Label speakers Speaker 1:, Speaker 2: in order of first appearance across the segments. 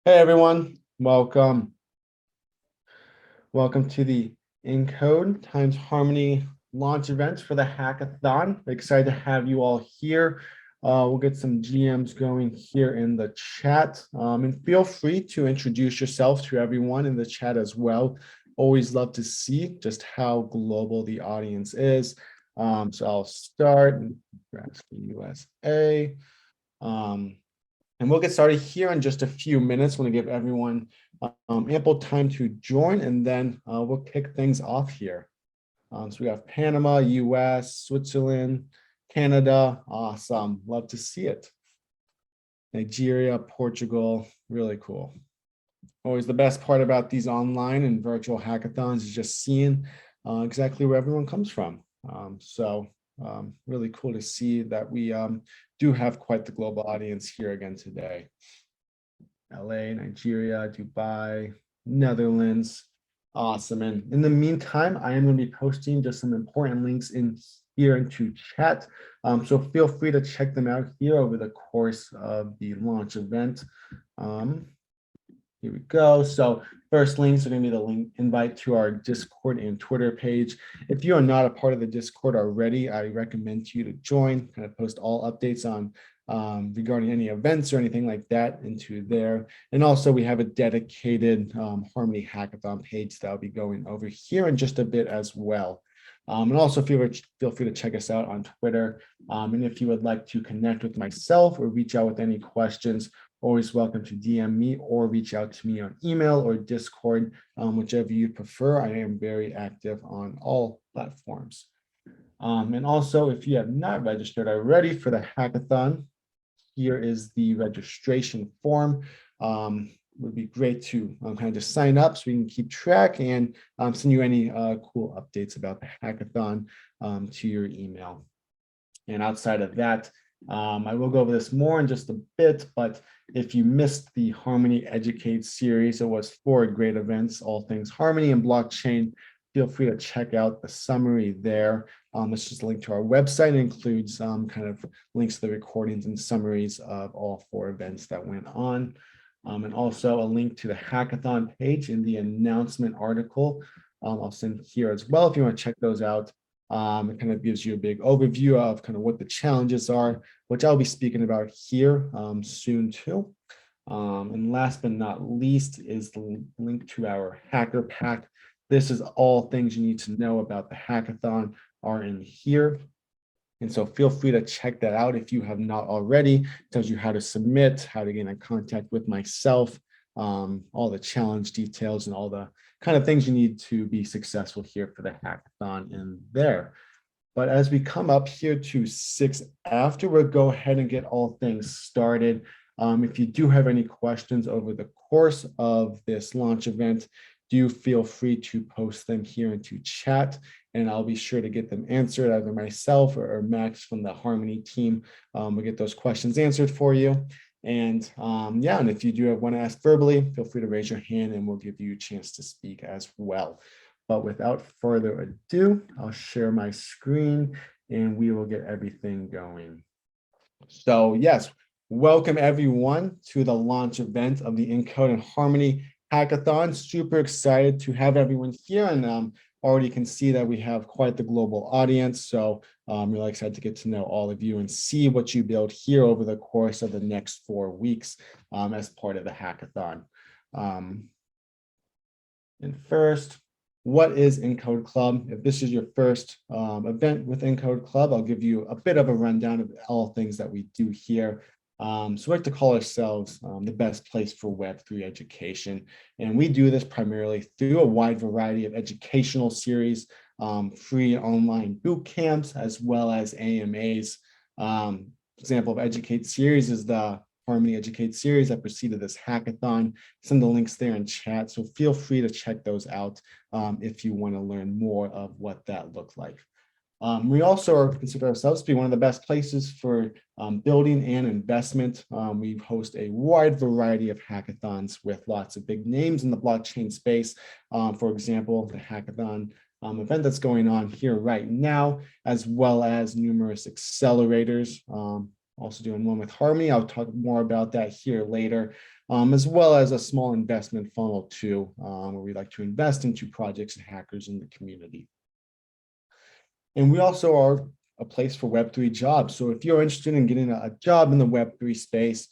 Speaker 1: Hey everyone, welcome. Welcome to the Encode times Harmony launch event for the hackathon. Excited to have you all here. We'll get some GMs going here in the chat. And feel free to introduce yourself to everyone in the chat as well. Always love to see just how global the audience is. So I'll start. That's the USA. And we'll get started here in just a few minutes. I want to give everyone ample time to join, and then we'll kick things off here. So we have Panama, US, Switzerland, Canada. Awesome. Love to see it. Nigeria, Portugal. Really cool. Always the best part about these online and virtual hackathons is just seeing exactly where everyone comes from. Really cool to see that we do have quite the global audience here again today. LA, Nigeria, Dubai, Netherlands. Awesome. And in the meantime, I am going to be posting just some important links in here into chat. So feel free to check them out here over the course of the launch event. Here we go. So first links are going to be the link invite to our Discord and Twitter page. If you are not a part of the Discord already, I recommend you to join, kind of post all updates on regarding any events or anything like that into there. And also we have a dedicated Harmony Hackathon page that I'll be going over here in just a bit as well. And also feel free to check us out on Twitter. And if you would like to connect with myself or reach out with any questions, always welcome to DM me or reach out to me on email or Discord, whichever you prefer. I am very active on all platforms. And also, if you have not registered already for the hackathon, here is the registration form. Would be great to kind of just sign up so we can keep track and send you any cool updates about the hackathon to your email. And outside of that, I will go over this more in just a bit, but if you missed the Harmony Educate series, it was 4 great events, all things Harmony and blockchain. Feel free to check out the summary there. It's just a link to our website. It includes kind of links to the recordings and summaries of all 4 events that went on. And also a link to the hackathon page in the announcement article. I'll send here as well if you want to check those out. It kind of gives you a big overview of kind of what the challenges are, which I'll be speaking about here soon too. And last but not least is the link to our hacker pack. This is all things you need to know about the hackathon are in here. And so feel free to check that out if you have not already. It tells you how to submit, how to get in contact with myself, all the challenge details and all the kind of things you need to be successful here for the hackathon in there. But as we come up here to 6 after, we'll go ahead and get all things started. If you do have any questions over the course of this launch event, do feel free to post them here into chat, and I'll be sure to get them answered, either myself or Max from the Harmony team will get those questions answered for you. And yeah, and if you do want to ask verbally, feel free to raise your hand and we'll give you a chance to speak as well. But without further ado, I'll share my screen and we will get everything going. So yes, welcome everyone to the launch event of the Encode and Harmony Hackathon. Super excited to have everyone here, and already can see that we have quite the global audience. So really excited to get to know all of you and see what you build here over the course of the next 4 weeks as part of the hackathon. And first, what is Encode Club? If this is your first event with Encode Club, I'll give you a bit of a rundown of all things that we do here. So we like to call ourselves the best place for Web3 education. And we do this primarily through a wide variety of educational series, free online boot camps, as well as AMAs. Example of Educate series is the Harmony Educate series that preceded this hackathon. Send the links there in chat. So feel free to check those out if you want to learn more of what that looked like. We also consider ourselves to be one of the best places for building and investment. We host a wide variety of hackathons with lots of big names in the blockchain space. For example, the hackathon event that's going on here right now, as well as numerous accelerators also doing one with Harmony. I'll talk more about that here later, as well as a small investment funnel too, where we like to invest into projects and hackers in the community. And we also are a place for Web3 jobs. So if you're interested in getting a job in the Web3 space,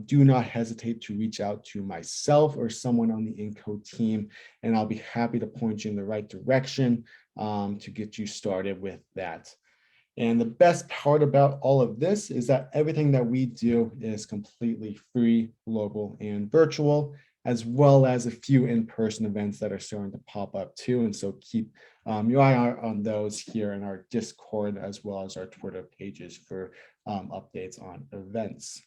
Speaker 1: do not hesitate to reach out to myself or someone on the Encode team, and I'll be happy to point you in the right direction to get you started with that. And the best part about all of this is that everything that we do is completely free, local, and virtual, as well as a few in-person events that are starting to pop up too. And so keep your eye on those here in our Discord, as well as our Twitter pages for updates on events.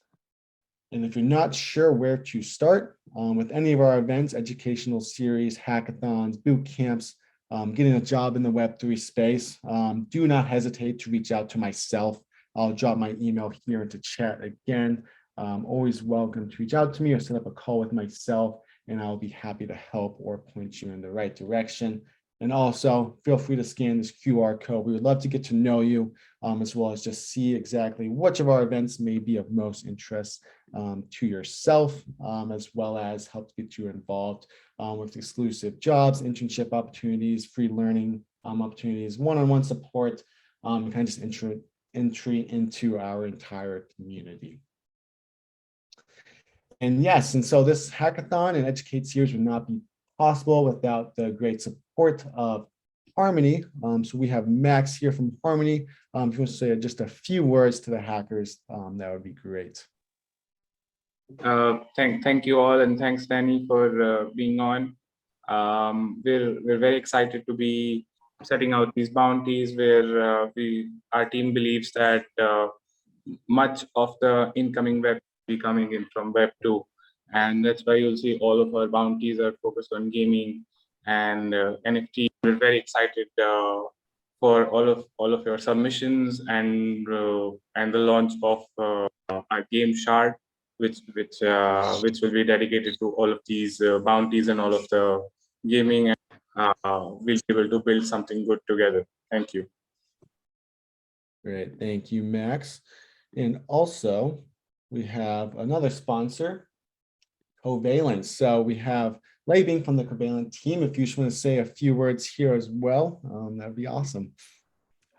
Speaker 1: And if you're not sure where to start with any of our events, educational series, hackathons, boot camps, getting a job in the Web3 space, do not hesitate to reach out to myself. I'll drop my email here into chat again. Always welcome to reach out to me or set up a call with myself, and I'll be happy to help or point you in the right direction. And also feel free to scan this QR code. We would love to get to know you, as well as just see exactly which of our events may be of most interest to yourself, as well as help get you involved with exclusive jobs, internship opportunities, free learning opportunities, one-on-one support, and kind of just entry into our entire community. And yes, and so this hackathon and Educate series would not be possible without the great support of Harmony. So we have Max here from Harmony. If you want to say just a few words to the hackers, that would be great.
Speaker 2: Thank you all, and thanks Danny for being on. We're very excited to be setting out these bounties where our team believes that much of the incoming web will be coming in from Web 2, and that's why you'll see all of our bounties are focused on gaming and NFT. We're very excited for all of your submissions and the launch of our game shard, which will be dedicated to all of these bounties and all of the gaming, and we'll be able to build something good together. Thank you.
Speaker 1: Great, thank you, Max. And also, we have another sponsor, Covalent. So we have Leibing from the Covalent team. If you just want to say a few words here as well, that would be awesome.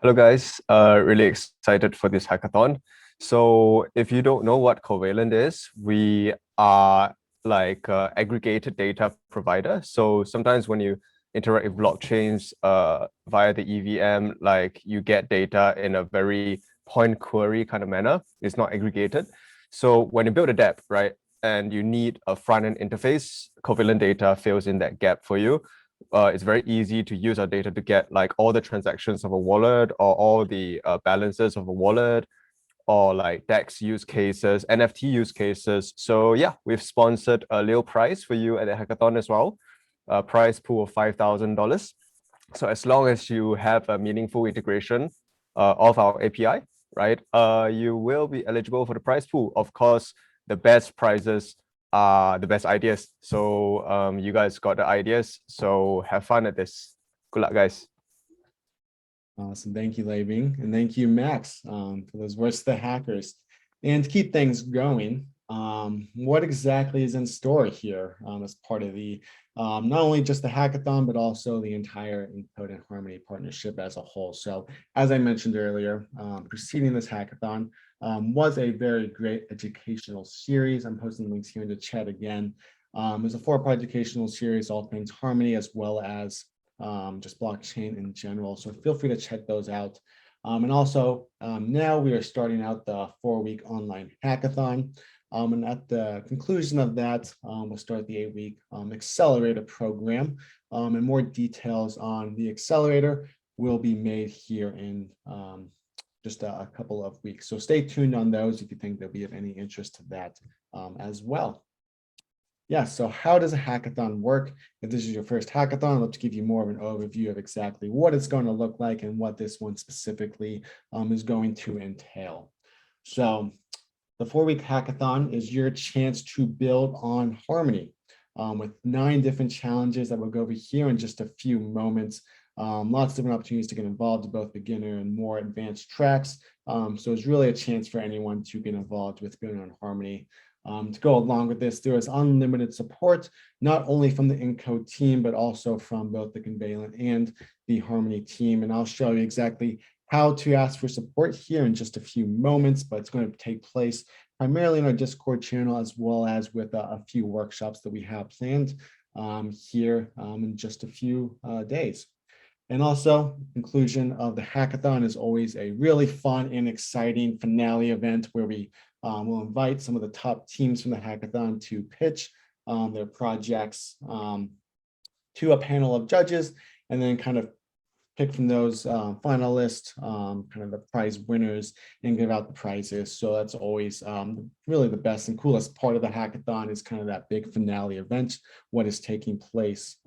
Speaker 3: Hello, guys. Really excited for this hackathon. So if you don't know what Covalent is, we are like an aggregated data provider. So sometimes when you interact with blockchains via the EVM, like you get data in a very point query kind of manner. It's not aggregated. So when you build a dApp, right, and you need a front-end interface, Covalent data fills in that gap for you. It's very easy to use our data to get like all the transactions of a wallet or all the balances of a wallet, or like DEX use cases, NFT use cases. So yeah, we've sponsored a little prize for you at the hackathon as well, a prize pool of $5,000. So as long as you have a meaningful integration of our API, right, you will be eligible for the prize pool. Of course, the best prizes are the best ideas. So you guys got the ideas. So have fun at this. Good luck, guys.
Speaker 1: Awesome. Thank you, Leibing. And thank you, Max, for those words to the hackers. And to keep things going, what exactly is in store here as part of the, not only just the hackathon, but also the entire Encode and Harmony partnership as a whole. So as I mentioned earlier, preceding this hackathon was a very great educational series. I'm posting links here in the chat again. It's a 4-part educational series, all things Harmony, as well as just blockchain in general. So feel free to check those out. And also now we are starting out the 4-week online hackathon. And at the conclusion of that, we'll start the 8-week accelerator program. And more details on the accelerator will be made here in just a couple of weeks. So stay tuned on those if you think they'll be of any interest to that as well. Yeah, so how does a hackathon work? If this is your first hackathon, I'd love to give you more of an overview of exactly what it's going to look like and what this one specifically is going to entail. So the 4-week hackathon is your chance to build on Harmony with 9 different challenges that we'll go over here in just a few moments. Lots of different opportunities to get involved in both beginner and more advanced tracks. So it's really a chance for anyone to get involved with building on Harmony. To go along with this, there is unlimited support, not only from the Encode team, but also from both the Covalent and the Harmony team. And I'll show you exactly how to ask for support here in just a few moments, but it's going to take place primarily in our Discord channel, as well as with a few workshops that we have planned here in just a few days. And also, conclusion of the hackathon is always a really fun and exciting finale event where we will invite some of the top teams from the hackathon to pitch their projects to a panel of judges, and then kind of pick from those finalists, kind of the prize winners, and give out the prizes. So that's always really the best and coolest part of the hackathon is kind of that big finale event, what is taking place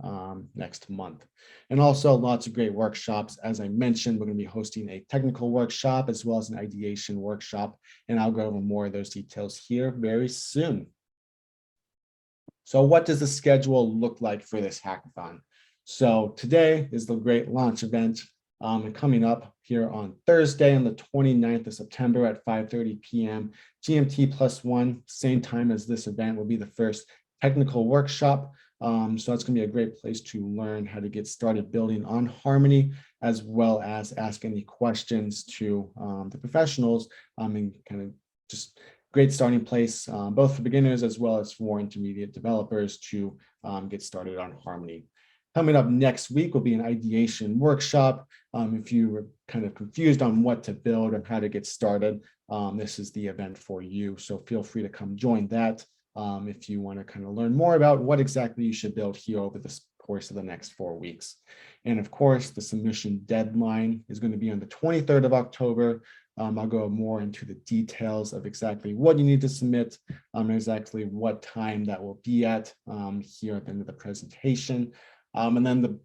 Speaker 1: next month. And also lots of great workshops. As I mentioned, we're going to be hosting a technical workshop as well as an ideation workshop, and I'll go over more of those details here very soon. So what does the schedule look like for this hackathon? So today is the great launch event, and coming up here on Thursday on the 29th of September at 5:30 p.m. GMT +1, same time as this event, will be the first technical workshop. So that's going to be a great place to learn how to get started building on Harmony, as well as ask any questions to the professionals, and kind of just great starting place, both for beginners as well as for intermediate developers to get started on Harmony. Coming up next week will be an ideation workshop. If you were kind of confused on what to build or how to get started, this is the event for you. So feel free to come join that if you want to kind of learn more about what exactly you should build here over the course of the next 4 weeks. And of course, the submission deadline is going to be on the 23rd of October. I'll go more into the details of exactly what you need to submit, and exactly what time that will be at here at the end of the presentation. And then the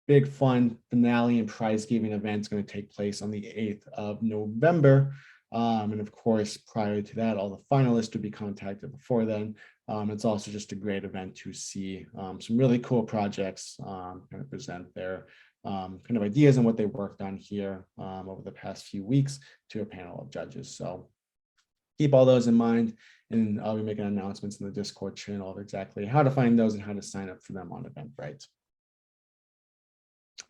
Speaker 1: big fun finale and prize giving event is going to take place on the 8th of November. And of course, prior to that, all the finalists will be contacted before then. It's also just a great event to see some really cool projects kind of present their kind of ideas and what they worked on here over the past few weeks to a panel of judges. So keep all those in mind, and I'll be making announcements in the Discord channel of exactly how to find those and how to sign up for them on Eventbrite.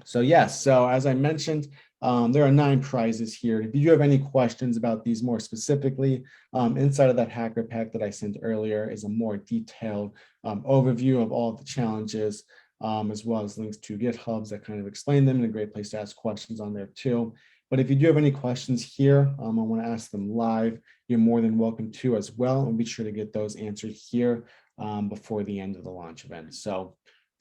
Speaker 1: So yes, so as I mentioned, there are 9 prizes here. If you do have any questions about these more specifically, inside of that hacker pack that I sent earlier is a more detailed overview of all of the challenges, as well as links to GitHubs that kind of explain them, and a great place to ask questions on there too. But if you do have any questions here, I want to ask them live, you're more than welcome to as well, and be sure to get those answered here before the end of the launch event. So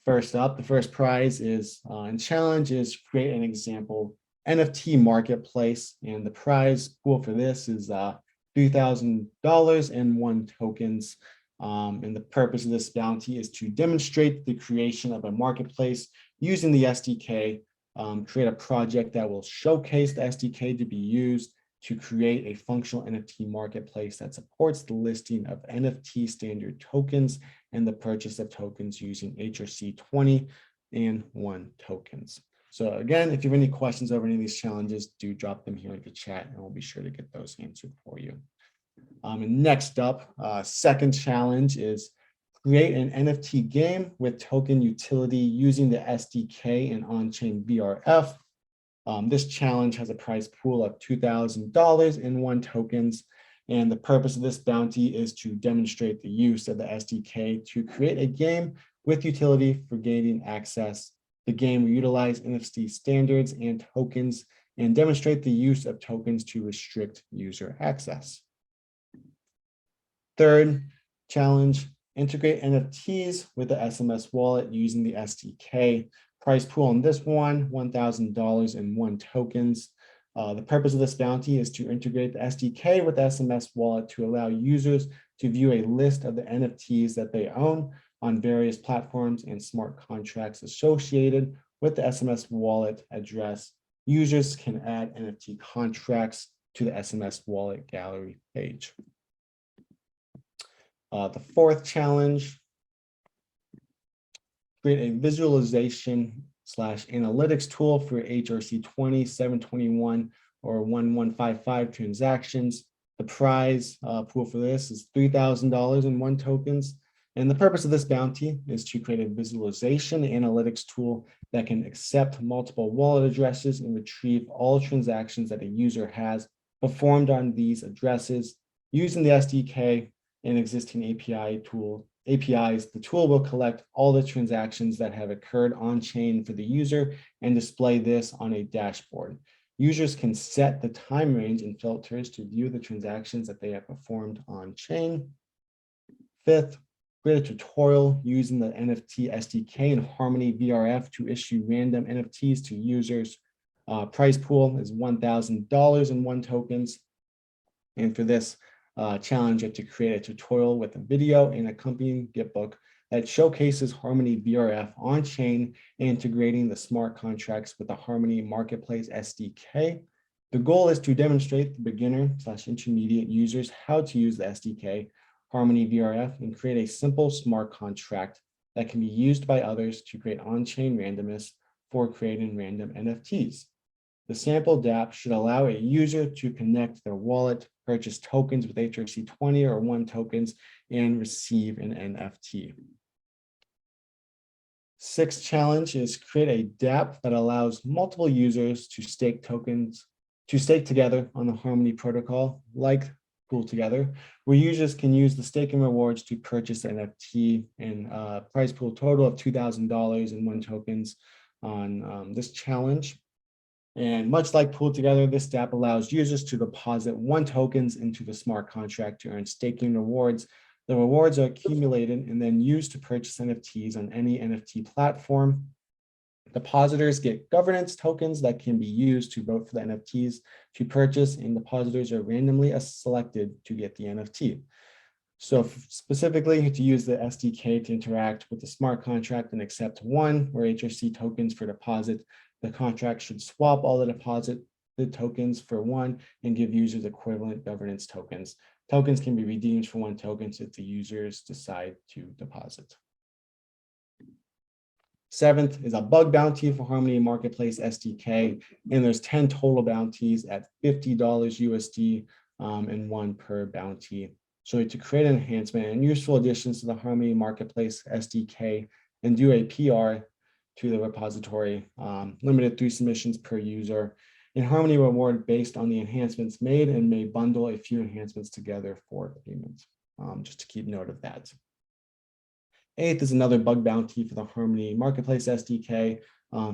Speaker 1: first up, the first prize is and challenge is create an example NFT marketplace, and the prize pool for this is $3,000 and 1 tokens. And the purpose of this bounty is to demonstrate the creation of a marketplace using the SDK, create a project that will showcase the SDK to be used to create a functional NFT marketplace that supports the listing of NFT standard tokens and the purchase of tokens using HRC20 and 1 tokens. So again, if you have any questions over any of these challenges, do drop them here in the chat, and we'll be sure to get those answered for you. And next up, second challenge is create an NFT game with token utility using the SDK and on-chain VRF. This challenge has a prize pool of $2,000 and 1 tokens. And the purpose of this bounty is to demonstrate the use of the SDK to create a game with utility for gaining access. The game will utilize NFT standards and tokens and demonstrate the use of tokens to restrict user access. Third challenge, integrate NFTs with the SMS wallet using the SDK. Price pool on this one, $1,000 and 1 tokens. The purpose of this bounty is to integrate the SDK with the SMS wallet to allow users to view a list of the NFTs that they own on various platforms and smart contracts associated with the SMS wallet address. Users can add NFT contracts to the SMS wallet gallery page. The fourth challenge, create a visualization analytics tool for HRC 20, 721, or 1155 transactions. The prize pool for this is $3,000 in 1 tokens. And the purpose of this bounty is to create a visualization analytics tool that can accept multiple wallet addresses and retrieve all transactions that a user has performed on these addresses. Using the SDK and existing APIs, the tool will collect all the transactions that have occurred on chain for the user and display this on a dashboard. Users can set the time range and filters to view the transactions that they have performed on chain. Fifth, create a tutorial using the NFT SDK and Harmony VRF to issue random NFTs to users. Prize pool is $1,000 in 1 tokens. And for this challenge, you have to create a tutorial with a video and accompanying Gitbook that showcases Harmony VRF on chain, integrating the smart contracts with the Harmony Marketplace SDK. The goal is to demonstrate the beginner/intermediate users how to use the SDK, Harmony VRF, and create a simple smart contract that can be used by others to create on-chain randomness for creating random NFTs. The sample dApp should allow a user to connect their wallet, purchase tokens with HRC 20 or 1 tokens, and receive an NFT. 6th challenge is create a dApp that allows multiple users to stake tokens, to stake together on the Harmony protocol, like Pool Together, where users can use the staking rewards to purchase NFT and prize pool total of $2,000 in 1 tokens on this challenge. And much like Pool Together, this dApp allows users to deposit 1 tokens into the smart contract to earn staking rewards. The rewards are accumulated and then used to purchase NFTs on any NFT platform. Depositors get governance tokens that can be used to vote for the NFTs to purchase, and depositors are randomly selected to get the NFT. So specifically, to use the SDK to interact with the smart contract and accept 1 or HRC tokens for deposit, the contract should swap all the deposit tokens for 1 and give users equivalent governance tokens. Tokens can be redeemed for 1 token if the users decide to deposit. 7th is a bug bounty for Harmony Marketplace SDK, and there's 10 total bounties at $50 USD and 1 per bounty. So to create an enhancement and useful additions to the Harmony Marketplace SDK and do a PR to the repository, limited 3 submissions per user, and Harmony reward based on the enhancements made and may bundle a few enhancements together for payment, just to keep note of that. 8th is another bug bounty for the Harmony Marketplace SDK,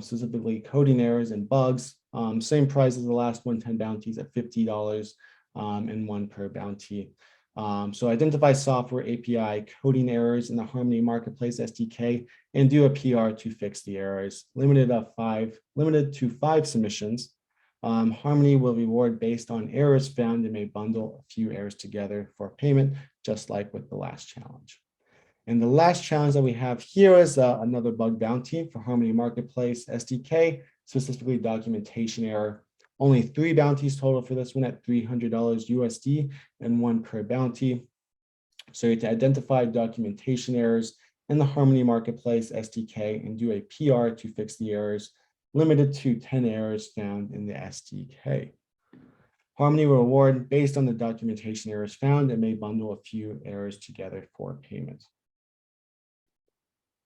Speaker 1: specifically coding errors and bugs. Same price as the last one, 10 bounties at $50 and 1 per bounty. So identify software API coding errors in the Harmony Marketplace SDK and do a PR to fix the errors. Limited to 5 submissions. Harmony will reward based on errors found and may bundle a few errors together for payment, just like with the last challenge. And the last challenge that we have here is another bug bounty for Harmony Marketplace SDK, specifically documentation error. Only 3 bounties total for this one at $300 USD and 1 per bounty. So you have to identify documentation errors in the Harmony Marketplace SDK and do a PR to fix the errors, limited to 10 errors found in the SDK. Harmony will reward based on the documentation errors found and may bundle a few errors together for payment.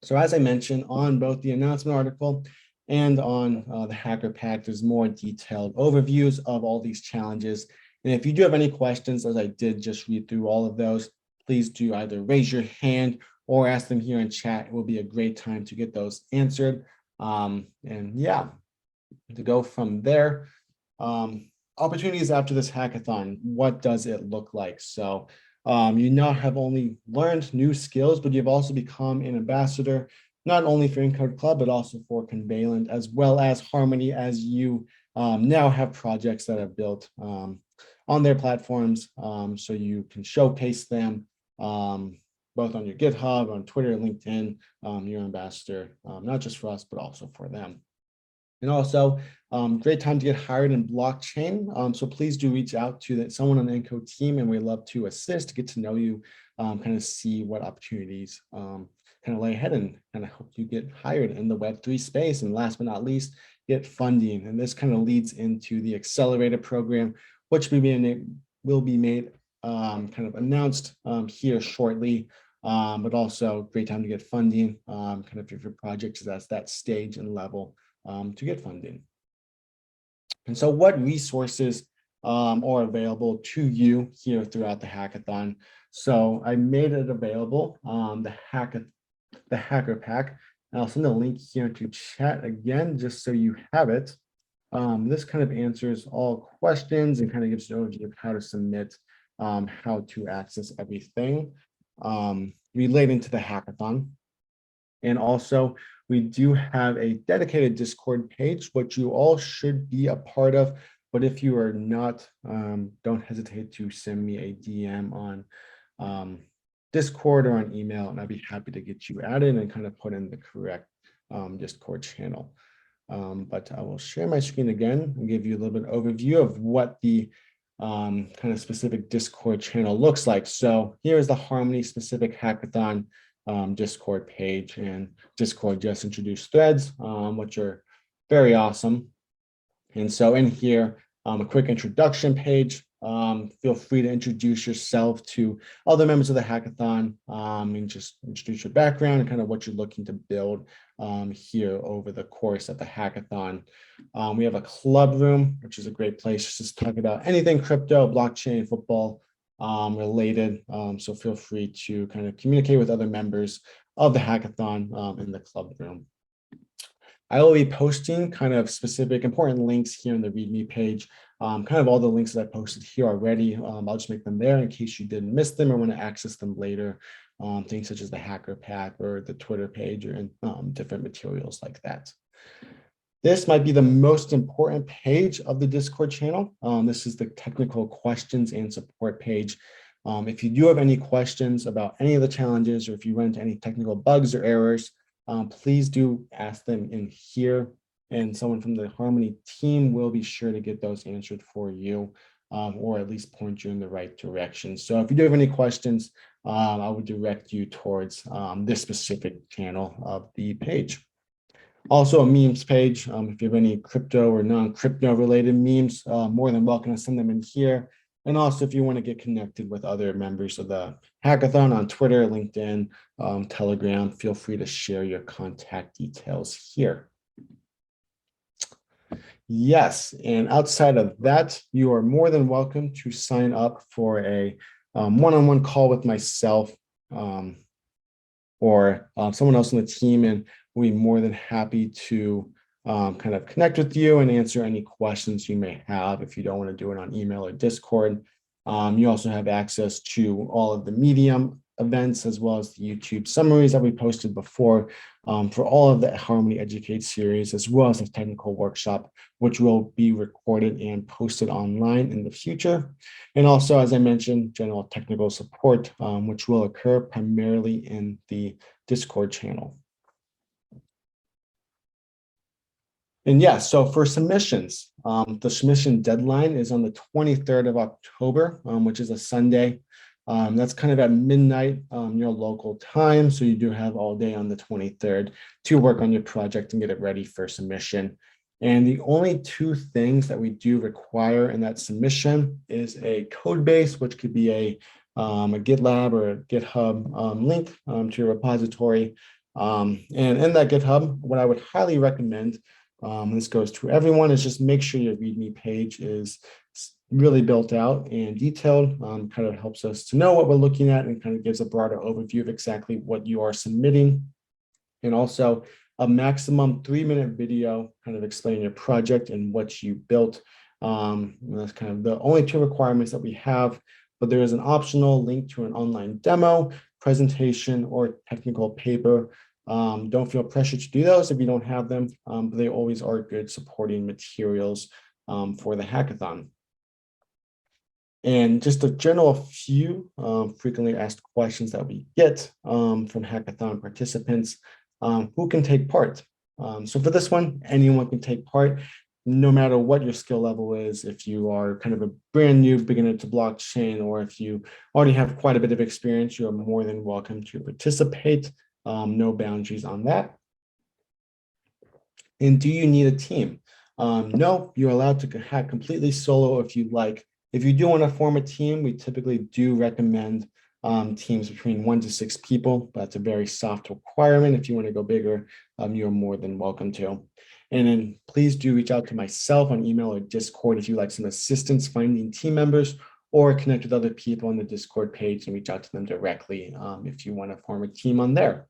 Speaker 1: So as I mentioned, on both the announcement article and on the Hacker Pack, there's more detailed overviews of all these challenges. And if you do have any questions, as I did just read through all of those, please do either raise your hand or ask them here in chat. It will be a great time to get those answered. And yeah, to go from there, opportunities after this hackathon, what does it look like? So you now have only learned new skills, but you've also become an ambassador, not only for Encode Club, but also for Covalent, as well as Harmony, as you now have projects that are built on their platforms, so you can showcase them both on your GitHub, on Twitter, LinkedIn, your ambassador, not just for us, but also for them. And also, great time to get hired in blockchain. So please do reach out to someone on the Encode team, and we'd love to assist, get to know you, kind of see what opportunities kind of lay ahead and kind of help you get hired in the Web3 space. And last but not least, get funding. And this kind of leads into the accelerator program, which will be made kind of announced here shortly. But also great time to get funding, kind of if your project is at that stage and level to get funding. And so what resources are available to you here throughout the hackathon? So I made it available, the Hacker Pack. And I'll send a link here to chat again, just so you have it. This kind of answers all questions and kind of gives you an overview of how to submit, how to access everything relating to the hackathon. And also, we do have a dedicated Discord page, which you all should be a part of. But if you are not, don't hesitate to send me a DM on Discord or on email, and I'd be happy to get you added and kind of put in the correct Discord channel. But I will share my screen again and give you a little bit of overview of what the kind of specific Discord channel looks like. So here's the Harmony specific hackathon Discord page, and Discord just introduced threads, which are very awesome. And so in here, a quick introduction page. Feel free to introduce yourself to other members of the hackathon and just introduce your background and kind of what you're looking to build here over the course of the hackathon. We have a club room, which is a great place to just talk about anything crypto, blockchain, football related. So feel free to kind of communicate with other members of the hackathon in the club room. I will be posting kind of specific important links here in the README page. Kind of all the links that I posted here already. I'll just make them there in case you didn't miss them or want to access them later. Things such as the Hacker Pack or the Twitter page or different materials like that. This might be the most important page of the Discord channel. This is the technical questions and support page. If you do have any questions about any of the challenges, or if you run into any technical bugs or errors, please do ask them in here, and someone from the Harmony team will be sure to get those answered for you, or at least point you in the right direction. So if you do have any questions, I would direct you towards this specific channel of the page. Also a memes page. If you have any crypto or non-crypto related memes, more than welcome to send them in here. And also if you want to get connected with other members of the hackathon on Twitter, LinkedIn, Telegram, feel free to share your contact details here. Yes, and outside of that, you are more than welcome to sign up for a one-on-one call with myself or someone else on the team, and we'll be more than happy to kind of connect with you and answer any questions you may have if you don't want to do it on email or Discord. You also have access to all of the Medium events as well as the YouTube summaries that we posted before for all of the Harmony Educate series, as well as the technical workshop, which will be recorded and posted online in the future. And also, as I mentioned, general technical support, which will occur primarily in the Discord channel. And yeah, so for submissions, the submission deadline is on the 23rd of October, which is a Sunday. That's kind of at midnight your local time. So you do have all day on the 23rd to work on your project and get it ready for submission. And the only two things that we do require in that submission is a code base, which could be a GitLab or a GitHub link to your repository. And in that GitHub, what I would highly recommend, this goes to everyone, is just make sure your README page is really built out and detailed. Kind of helps us to know what we're looking at and kind of gives a broader overview of exactly what you are submitting. And also a maximum 3-minute video kind of explaining your project and what you built. That's kind of the only two requirements that we have, but there is an optional link to an online demo, presentation, or technical paper. Don't feel pressured to do those if you don't have them, but they always are good supporting materials for the hackathon. And just a general few frequently asked questions that we get from hackathon participants, who can take part? So for this one, anyone can take part, no matter what your skill level is. If you are kind of a brand new beginner to blockchain, or if you already have quite a bit of experience, you are more than welcome to participate. no boundaries on that. And do you need a team? No, you're allowed to hack completely solo if you like. If you do want to form a team, we typically do recommend teams between 1 to 6 people, but that's a very soft requirement. If you want to go bigger, you're more than welcome to. And then please do reach out to myself on email or Discord if you'd like some assistance finding team members, or connect with other people on the Discord page and reach out to them directly if you want to form a team on there.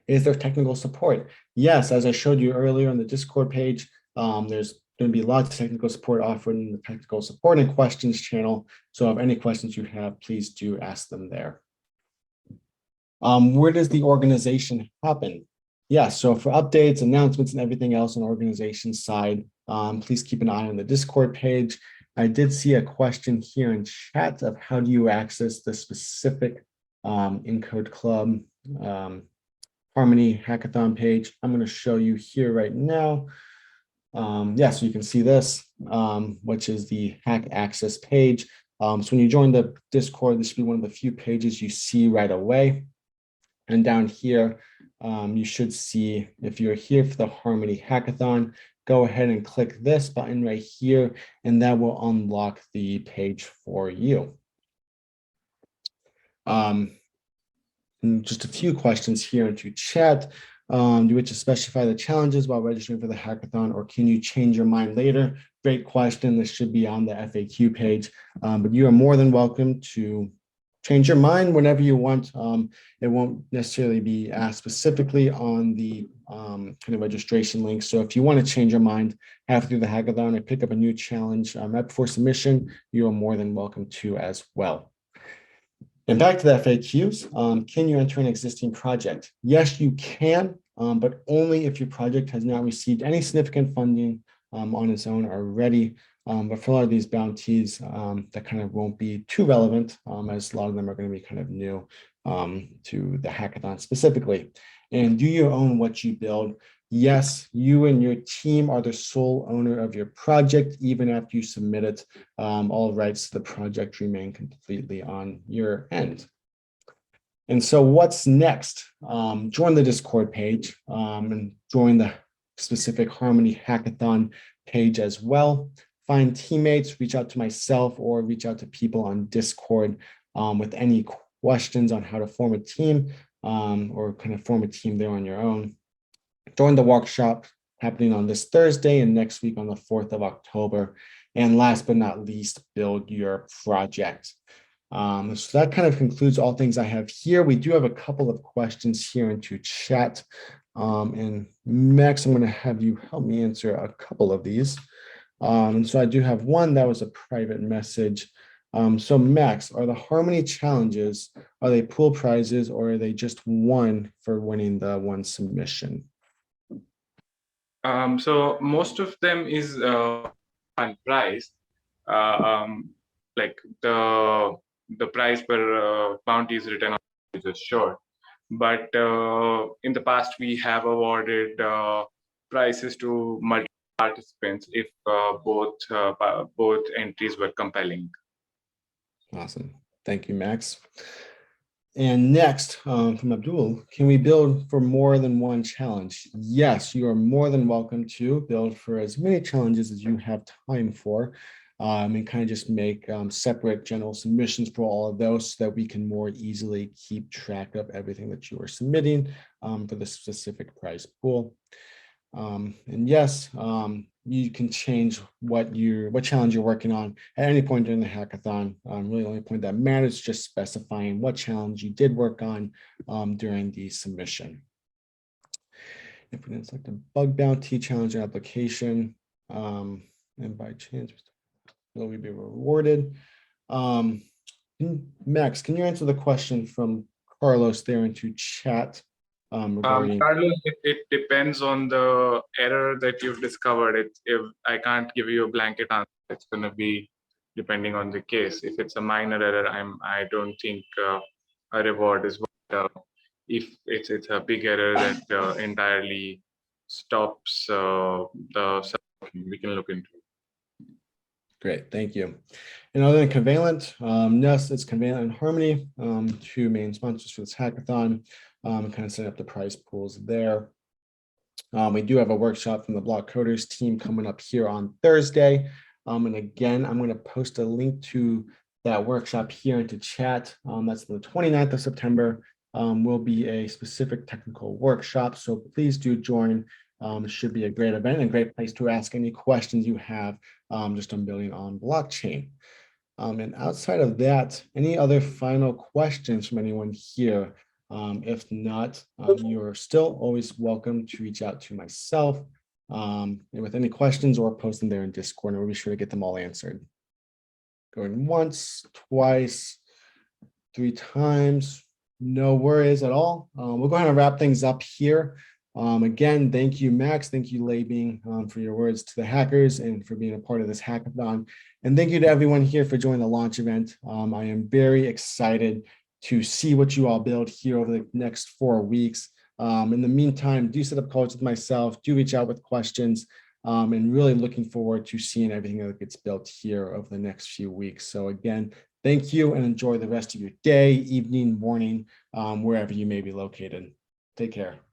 Speaker 1: Is there technical support? Yes, as I showed you earlier on the Discord page, there's going to be lots of technical support offered in the technical support and questions channel. So if any questions you have, please do ask them there. Where does the organization happen? Yeah, so for updates, announcements, and everything else on the organization side, please keep an eye on the Discord page. I did see a question here in chat of how do you access the specific Encode Club Harmony Hackathon page. I'm going to show you here right now. Yeah, so you can see this, which is the Hack Access page. So when you join the Discord, this should be one of the few pages you see right away. And down here, you should see, if you're here for the Harmony Hackathon, go ahead and click this button right here, and that will unlock the page for you. And just a few questions here into chat. Do you wish to specify the challenges while registering for the hackathon, or can you change your mind later? Great question. This should be on the FAQ page, but you are more than welcome to change your mind whenever you want. It won't necessarily be asked specifically on the kind of registration link. So if you want to change your mind halfway through the hackathon or pick up a new challenge right before submission, you are more than welcome to as well. And back to the FAQs, can you enter an existing project? Yes, you can, but only if your project has not received any significant funding on its own already. But for a lot of these bounties, that kind of won't be too relevant, as a lot of them are going to be kind of new to the hackathon specifically. And do you own what you build? Yes, you and your team are the sole owner of your project, even after you submit it. All rights to the project remain completely on your end. And so what's next? Join the Discord page and join the specific Harmony Hackathon page as well. Find teammates, reach out to myself or reach out to people on Discord with any questions on how to form a team or kind of form a team there on your own. Join the workshop happening on this Thursday and next week on the 4th of October. And last but not least, build your project. So that kind of concludes all things I have here. We do have a couple of questions here into chat. And Max, I'm going to have you help me answer a couple of these. And so I do have one that was a private message. So Max, are the Harmony challenges, are they pool prizes or are they just one for winning the one submission?
Speaker 2: So most of them is one prize, like the prize per bounty is written on is just short. But in the past, we have awarded prizes to multiple participants if both entries were compelling.
Speaker 1: Awesome. Thank you, Max. And next, from Abdul, can we build for more than one challenge? Yes, you are more than welcome to build for as many challenges as you have time for, and kind of just make separate general submissions for all of those so that we can more easily keep track of everything that you are submitting for the specific prize pool. And yes, you can change what challenge you're working on at any point during the hackathon. Really, the only point that matters is just specifying what challenge you did work on during the submission. If we didn't select a bug bounty challenge or application, and by chance, will we be rewarded? Max, can you answer the question from Carlos there into chat?
Speaker 2: Carlos, it depends on the error that you've discovered. If I can't give you a blanket answer, it's going to be depending on the case. If it's a minor error, I don't think a reward is worth. If it's a big error that entirely stops we can look into it.
Speaker 1: Great, thank you. And other than Covalent, yes, it's Covalent and Harmony, two main sponsors for this hackathon. and kind of set up the prize pools there. We do have a workshop from the Block Coders team coming up here on Thursday. And again, I'm going to post a link to that workshop here into chat. That's the 29th of September. Will be a specific technical workshop. So please do join. It should be a great event and a great place to ask any questions you have just on building on blockchain. And outside of that, any other final questions from anyone here? If not, you're still always welcome to reach out to myself and with any questions or post them there in Discord, and we'll be sure to get them all answered. Going once, twice, 3 times, no worries at all. We'll go ahead and wrap things up here. Again, thank you, Max. Thank you, Leibing, for your words to the hackers and for being a part of this hackathon. And thank you to everyone here for joining the launch event. I am very excited to see what you all build here over the next 4 weeks. In the meantime, do set up calls with myself, do reach out with questions, and really looking forward to seeing everything that gets built here over the next few weeks. So again, thank you and enjoy the rest of your day, evening, morning, wherever you may be located. Take care.